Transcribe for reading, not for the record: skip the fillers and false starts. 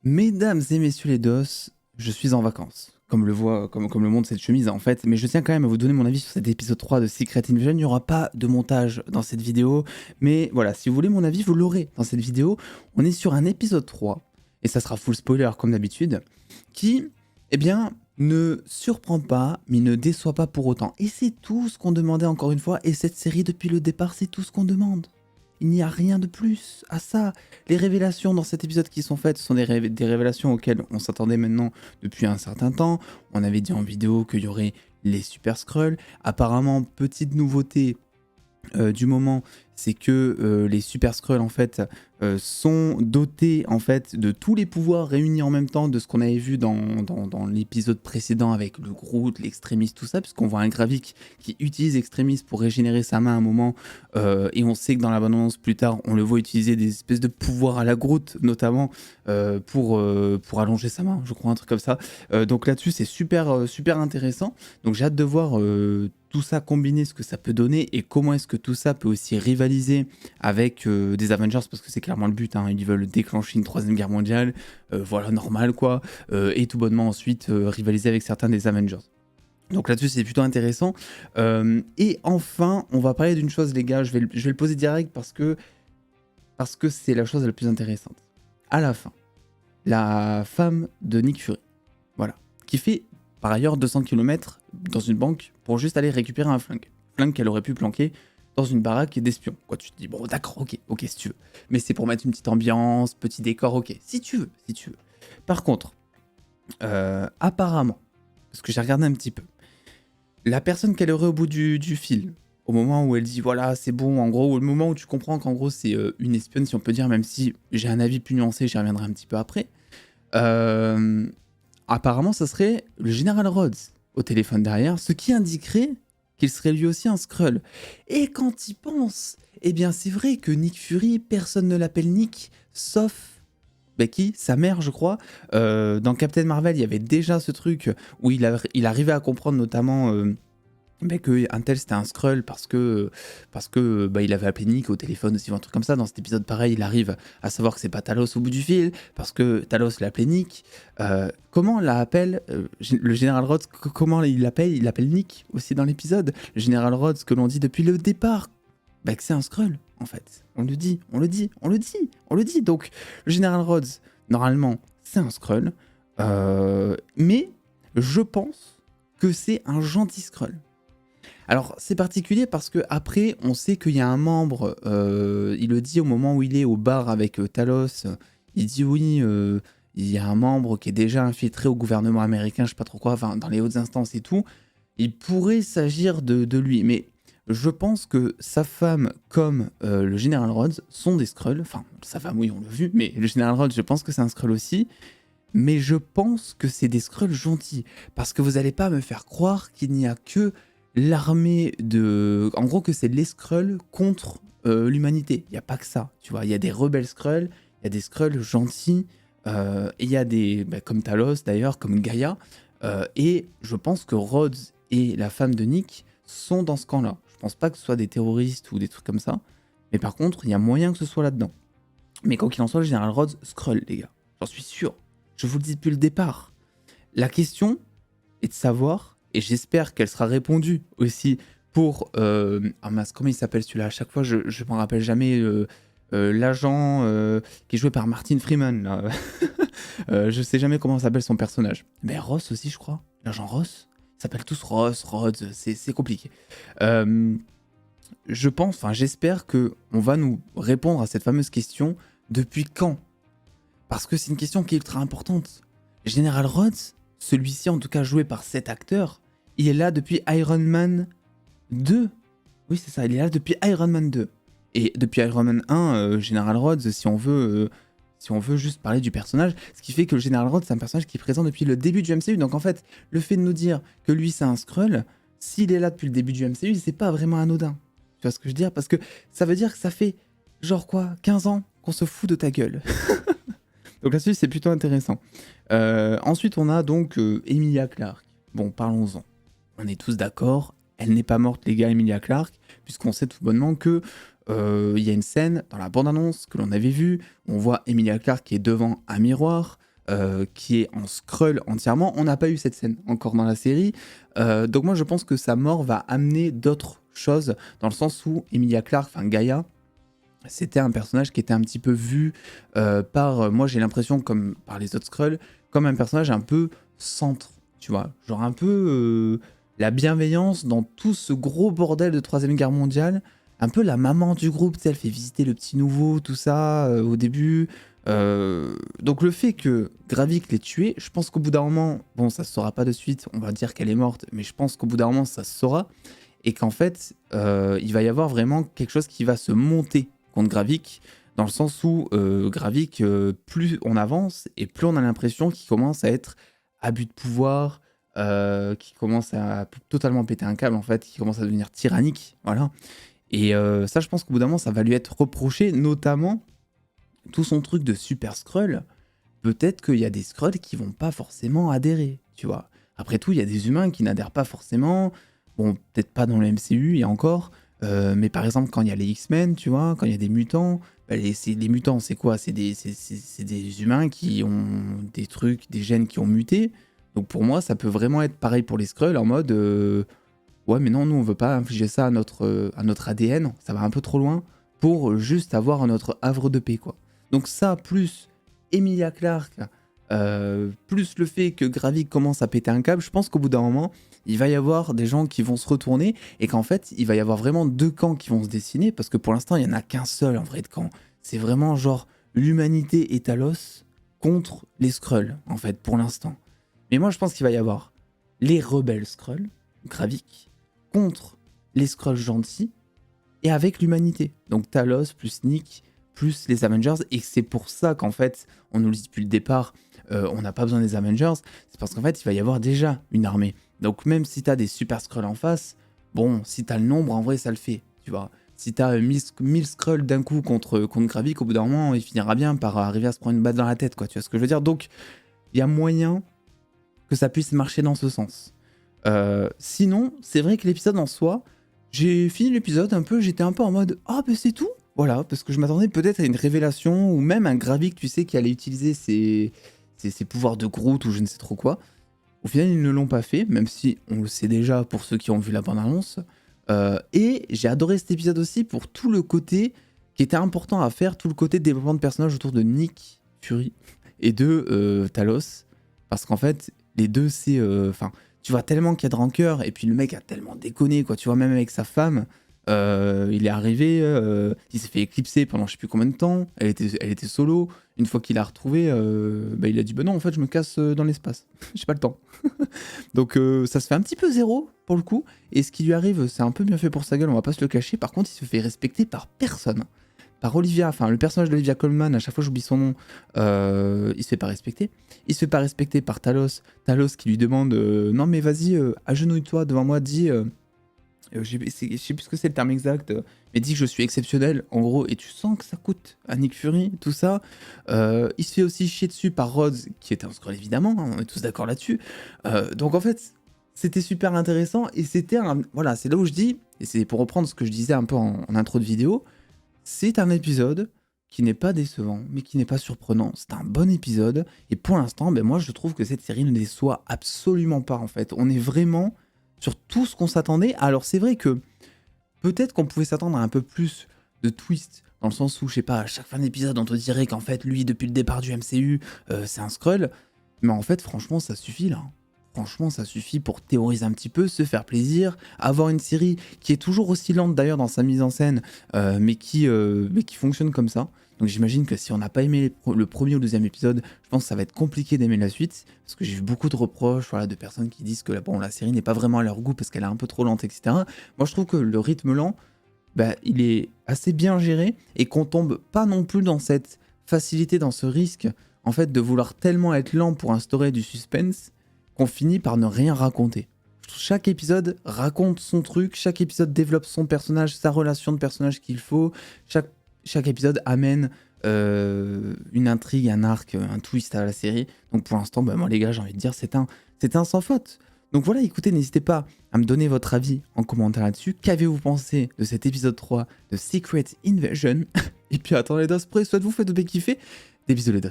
Mesdames et messieurs les DOS, je suis en vacances. Comme le montre cette chemise en fait, mais je tiens quand même à vous donner mon avis sur cet épisode 3 de Secret Invasion. Il n'y aura pas de montage dans cette vidéo, mais voilà, si vous voulez mon avis, vous l'aurez dans cette vidéo. On est sur un épisode 3, et ça sera full spoiler comme d'habitude, qui, eh bien, ne surprend pas, mais ne déçoit pas pour autant. Et c'est tout ce qu'on demandait encore une fois, et cette série depuis le départ, c'est tout ce qu'on demande. Il n'y a rien de plus à ça. Les révélations dans cet épisode qui sont faites sont des révélations auxquelles on s'attendait maintenant depuis un certain temps. On avait dit en vidéo qu'il y aurait les Super Skrulls. Apparemment, petite nouveauté du moment, c'est que les Super Skrulls en fait sont dotés en fait de tous les pouvoirs réunis en même temps de ce qu'on avait vu dans l'épisode précédent avec le Groot, l'Extremis, tout ça, puisqu'on voit un Gravik qui utilise Extremis pour régénérer sa main à un moment, et on sait que dans la bande-annonce plus tard, on le voit utiliser des espèces de pouvoirs à la Groot, notamment pour allonger sa main, je crois, un truc comme ça. Donc là-dessus, c'est super intéressant. Donc j'ai hâte de voir tout ça combiné, ce que ça peut donner et comment est-ce que tout ça peut aussi rivaliser avec des Avengers, parce que c'est clairement le but, hein, ils veulent déclencher une troisième guerre mondiale, voilà, normal quoi, et tout bonnement ensuite rivaliser avec certains des Avengers. Donc là-dessus, c'est plutôt intéressant. Et enfin, on va parler d'une chose, les gars, je vais le poser direct parce que c'est la chose la plus intéressante. À la fin, la femme de Nick Fury, voilà, qui fait par ailleurs 200 km dans une banque pour juste aller récupérer un flingue. Flingue qu'elle aurait pu planquer dans une baraque d'espions. Quoi, tu te dis, bon, d'accord, ok, si tu veux. Mais c'est pour mettre une petite ambiance, petit décor, ok, si tu veux. Par contre, apparemment, parce que j'ai regardé un petit peu, la personne qu'elle aurait au bout du fil, au moment où elle dit, voilà, c'est bon, en gros, au moment où tu comprends qu'en gros, c'est une espionne, si on peut dire, même si j'ai un avis plus nuancé, j'y reviendrai un petit peu après, apparemment, ça serait le général Rhodes au téléphone derrière, ce qui indiquerait qu'il serait lui aussi un Skrull. Et quand il pense, eh bien c'est vrai que Nick Fury, personne ne l'appelle Nick, sauf Becky, sa mère je crois. Dans Captain Marvel, il y avait déjà ce truc où il arrivait à comprendre notamment que un tel c'était un Skrull parce que il avait appelé Nick au téléphone aussi, un truc comme ça. Dans cet épisode pareil, il arrive à savoir que c'est pas Talos au bout du fil parce que Talos l'a appelé Nick. Comment l'appelle le général Rhodes, comment il l'appelle Nick aussi dans l'épisode. Le général Rhodes, que l'on dit depuis le départ que c'est un Skrull en fait. On le dit. Donc le général Rhodes, normalement, c'est un Skrull, mais je pense que c'est un gentil Skrull. Alors c'est particulier parce que après on sait qu'il y a un membre, il le dit au moment où il est au bar avec Talos, il dit oui, il y a un membre qui est déjà infiltré au gouvernement américain, je sais pas trop quoi, enfin dans les hautes instances et tout, il pourrait s'agir de lui, mais je pense que sa femme comme le général Rhodes sont des Skrulls, enfin sa femme oui on l'a vu, mais le général Rhodes je pense que c'est un Skrull aussi, mais je pense que c'est des Skrulls gentils, parce que vous allez pas me faire croire qu'il n'y a que l'armée de... En gros que c'est les Skrulls contre l'humanité. Il n'y a pas que ça, tu vois. Il y a des rebelles Skrulls, il y a des Skrulls gentils, et il y a des... comme Talos d'ailleurs, comme Gaïa. Et je pense que Rhodes et la femme de Nick sont dans ce camp-là. Je pense pas que ce soit des terroristes ou des trucs comme ça. Mais par contre, il y a moyen que ce soit là-dedans. Mais quoi qu'il en soit, le général Rhodes, Skrull, les gars. J'en suis sûr. Je vous le dis depuis le départ. La question est de savoir, et j'espère qu'elle sera répondue aussi pour... ah mince, comment il s'appelle celui-là? À chaque fois, je ne m'en rappelle jamais. L'agent qui est joué par Martin Freeman. Là. Je sais jamais comment s'appelle son personnage. Mais Ross aussi, je crois. L'agent Ross. Ils s'appellent tous Ross, Rhodes, c'est compliqué. Je pense, enfin j'espère que on va nous répondre à cette fameuse question, depuis quand? Parce que c'est une question qui est ultra importante. Général Rhodes, celui-ci en tout cas joué par cet acteur, il est là depuis Iron Man 2. Oui c'est ça, il est là depuis Iron Man 2. Et depuis Iron Man 1, Général Rhodes, si on veut juste parler du personnage, ce qui fait que le Général Rhodes c'est un personnage qui est présent depuis le début du MCU. Donc en fait, le fait de nous dire que lui c'est un Skrull, s'il est là depuis le début du MCU, c'est pas vraiment anodin. Tu vois ce que je veux dire? Parce que ça veut dire que ça fait genre quoi, 15 ans qu'on se fout de ta gueule. Donc là-dessus, c'est plutôt intéressant. Ensuite, on a donc Emilia Clarke. Bon, parlons-en. On est tous d'accord, elle n'est pas morte, les gars, Emilia Clarke, puisqu'on sait tout bonnement que il y a une scène dans la bande-annonce que l'on avait vue, on voit Emilia Clarke qui est devant un miroir, qui est en Skrull entièrement. On n'a pas eu cette scène encore dans la série. Donc moi je pense que sa mort va amener d'autres choses, dans le sens où Emilia Clarke, enfin Gaïa, c'était un personnage qui était un petit peu vu moi j'ai l'impression, comme par les autres Skrulls, comme un personnage un peu centre, tu vois. Genre un peu la bienveillance dans tout ce gros bordel de Troisième Guerre mondiale. Un peu la maman du groupe, tu sais, elle fait visiter le petit nouveau, tout ça, au début. Donc le fait que Gravik l'ait tué, je pense qu'au bout d'un moment, bon ça se saura pas de suite, on va dire qu'elle est morte, mais je pense qu'au bout d'un moment ça se saura, et qu'en fait il va y avoir vraiment quelque chose qui va se monter contre Gravik, dans le sens où Gravik, plus on avance et plus on a l'impression qu'il commence à être abus de pouvoir, qui commence à totalement péter un câble en fait, qui commence à devenir tyrannique, voilà. Et ça, je pense qu'au bout d'un moment, ça va lui être reproché, notamment tout son truc de Super Skrull. Peut-être qu'il y a des Skrulls qui vont pas forcément adhérer, tu vois. Après tout, il y a des humains qui n'adhèrent pas forcément. Bon, peut-être pas dans le MCU, et encore. Mais par exemple, quand il y a les X-Men, tu vois, quand il y a des mutants, bah, les mutants, c'est quoi? C'est des humains qui ont des trucs, des gènes qui ont muté. Donc pour moi, ça peut vraiment être pareil pour les Skrulls, en mode ouais, mais non, nous, on veut pas infliger ça à notre ADN, ça va un peu trop loin, pour juste avoir notre havre de paix, quoi. Donc ça, plus Emilia Clarke, plus le fait que Gravik commence à péter un câble, je pense qu'au bout d'un moment, il va y avoir des gens qui vont se retourner, et qu'en fait, il va y avoir vraiment deux camps qui vont se dessiner, parce que pour l'instant, il n'y en a qu'un seul, en vrai, de camp. C'est vraiment genre l'humanité et Talos contre les Skrulls, en fait, pour l'instant. Mais moi, je pense qu'il va y avoir les rebelles Skrulls, Gravik, contre les Skrulls gentils, et avec l'humanité. Donc Talos plus Nick plus les Avengers, et c'est pour ça qu'en fait, on nous le dit depuis le départ, on n'a pas besoin des Avengers, c'est parce qu'en fait, il va y avoir déjà une armée. Donc même si t'as des Super Skrulls en face, bon, si t'as le nombre, en vrai, ça le fait, tu vois. Si t'as 1000 Skrulls d'un coup contre Gravik, au bout d'un moment, il finira bien par arriver à se prendre une balle dans la tête, quoi, tu vois ce que je veux dire. Donc, il y a moyen que ça puisse marcher dans ce sens. Sinon, c'est vrai que l'épisode en soi, j'ai fini l'épisode un peu, j'étais un peu en mode ah ben c'est tout, voilà, parce que je m'attendais peut-être à une révélation ou même un Gravik, tu sais, qui allait utiliser ses pouvoirs de Groot ou je ne sais trop quoi. Au final, ils ne l'ont pas fait, même si on le sait déjà pour ceux qui ont vu la bande-annonce. Et j'ai adoré cet épisode aussi pour tout le côté qui était important à faire, tout le côté développement de personnages autour de Nick Fury et de Talos, parce qu'en fait, les deux, c'est... Enfin, tu vois tellement qu'il y a de rancœur, et puis le mec a tellement déconné, quoi. Tu vois, même avec sa femme, il est arrivé, il s'est fait éclipser pendant je sais plus combien de temps, elle était solo. Une fois qu'il l'a retrouvée, bah, il a dit bah non, en fait, je me casse dans l'espace, j'ai pas le temps. Donc ça se fait un petit peu zéro pour le coup, et ce qui lui arrive, c'est un peu bien fait pour sa gueule, on va pas se le cacher. Par contre, il se fait respecter par personne. Par Olivia, enfin le personnage d'Olivia Colman, à chaque fois j'oublie son nom, il se fait pas respecter. Il se fait pas respecter par Talos. Talos qui lui demande non mais vas-y, agenouille-toi devant moi, dis, je sais plus ce que c'est le terme exact, mais dis que je suis exceptionnel, en gros, et tu sens que ça coûte à Nick Fury, tout ça. Il se fait aussi chier dessus par Rhodes, qui était un Skrull évidemment, hein, on est tous d'accord là-dessus. Donc en fait, c'était super intéressant, et c'était un... Voilà, c'est là où je dis, et c'est pour reprendre ce que je disais un peu en intro de vidéo, c'est un épisode qui n'est pas décevant, mais qui n'est pas surprenant. C'est un bon épisode, et pour l'instant, ben moi je trouve que cette série ne déçoit absolument pas en fait. On est vraiment sur tout ce qu'on s'attendait. Alors c'est vrai que peut-être qu'on pouvait s'attendre à un peu plus de twist, dans le sens où, je sais pas, à chaque fin d'épisode, on te dirait qu'en fait, lui, depuis le départ du MCU, c'est un Skrull. Mais en fait, franchement, ça suffit là. Franchement, ça suffit pour théoriser un petit peu, se faire plaisir, avoir une série qui est toujours aussi lente d'ailleurs dans sa mise en scène, mais qui fonctionne comme ça. Donc j'imagine que si on n'a pas aimé le premier ou le deuxième épisode, je pense que ça va être compliqué d'aimer la suite, parce que j'ai vu beaucoup de reproches, voilà, de personnes qui disent que bon, la série n'est pas vraiment à leur goût parce qu'elle est un peu trop lente, etc. Moi je trouve que le rythme lent, bah, il est assez bien géré, et qu'on tombe pas non plus dans cette facilité, dans ce risque, en fait, de vouloir tellement être lent pour instaurer du suspense, qu'on finit par ne rien raconter. Chaque épisode raconte son truc, chaque épisode développe son personnage, sa relation de personnage qu'il faut, chaque épisode amène une intrigue, un arc, un twist à la série. Donc pour l'instant, bah, moi les gars, j'ai envie de dire, c'est un sans faute. Donc voilà, écoutez, n'hésitez pas à me donner votre avis en commentaire là-dessus. Qu'avez-vous pensé de cet épisode 3 de Secret Invasion? Et puis attendez les dos près, soit vous faites kiffer. Des bisous les dos.